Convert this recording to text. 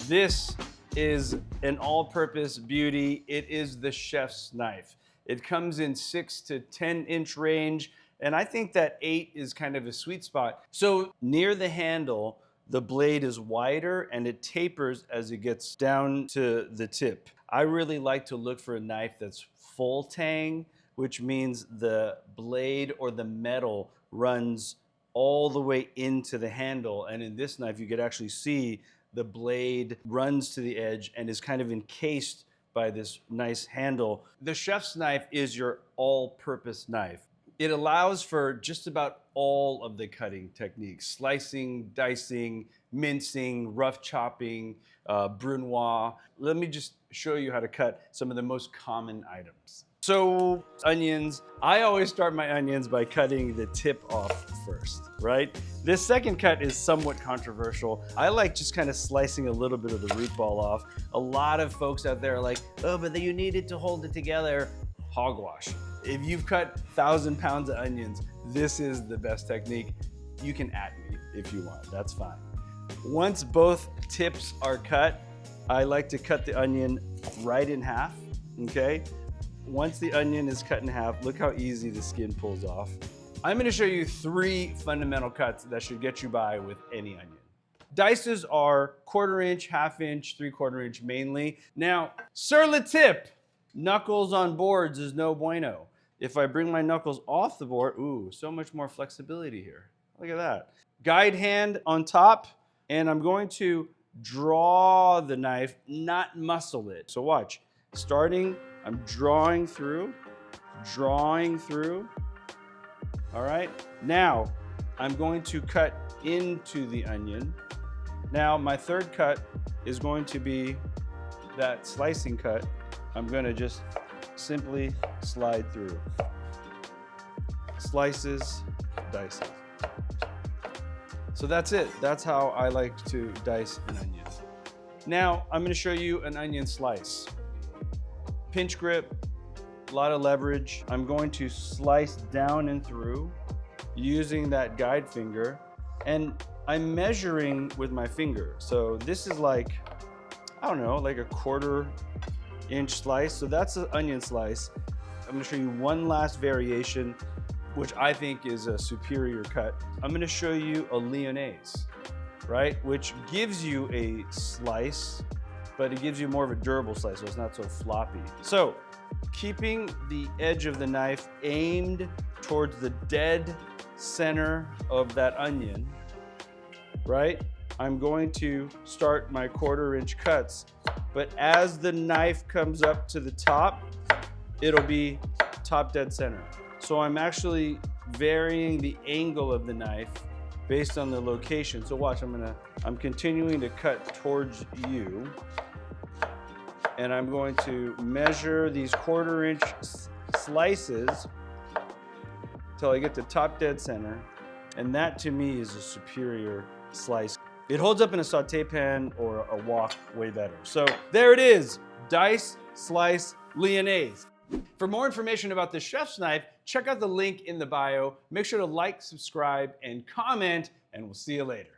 This is an all-purpose beauty. It is the chef's knife. It comes in 6 to 10 inch range, and I think that 8 is kind of a sweet spot. So near the handle, the blade is wider and it tapers as it gets down to the tip. I really like to look for a knife that's full tang, which means the blade or the metal runs all the way into the handle. And in this knife, you could actually see the blade runs to the edge and is kind of encased by this nice handle. The chef's knife is your all-purpose knife. It allows for just about all of the cutting techniques: slicing, dicing, mincing, rough chopping, brunoise. Let me just show you how to cut some of the most common items. So onions, I always start my onions by cutting the tip off first, right? This second cut is somewhat controversial. I like just kind of slicing a little bit of the root ball off. A lot of folks out there are like, oh, but you need it to hold it together. Hogwash. If you've cut 1,000 pounds of onions, this is the best technique. You can at me if you want, that's fine. Once both tips are cut, I like to cut the onion right in half, okay? Once the onion is cut in half, look how easy the skin pulls off. I'm gonna show you 3 fundamental cuts that should get you by with any onion. Dices are 1/4 inch, 1/2 inch, 3/4 inch mainly. Now, sur la table, knuckles on boards is no bueno. If I bring my knuckles off the board, ooh, so much more flexibility here. Look at that. Guide hand on top, and I'm going to draw the knife, not muscle it. So watch, starting, I'm drawing through, all right? Now, I'm going to cut into the onion. Now, my third cut is going to be that slicing cut. I'm gonna just simply slide through. Slices, dices. So that's it. That's how I like to dice an onion. Now, I'm gonna show you an onion slice. Pinch grip, a lot of leverage. I'm going to slice down and through using that guide finger, and I'm measuring with my finger. So this is like, I don't know, like a 1/4 inch slice. So that's an onion slice. I'm gonna show you one last variation, which I think is a superior cut. I'm gonna show you a lyonnaise, right? Which gives you a slice, but it gives you more of a durable slice, so it's not so floppy. So, keeping the edge of the knife aimed towards the dead center of that onion, right? I'm going to start my 1/4 inch cuts, but as the knife comes up to the top, it'll be top dead center. So I'm actually varying the angle of the knife based on the location. So watch, I'm continuing to cut towards you, and I'm going to measure these 1/4 inch slices until I get to top dead center, and that to me is a superior slice. It holds up in a saute pan or a wok way better. So there it is, dice, slice, lyonnaise. For more information about the chef's knife, check out the link in the bio. Make sure to like, subscribe, and comment, and we'll see you later.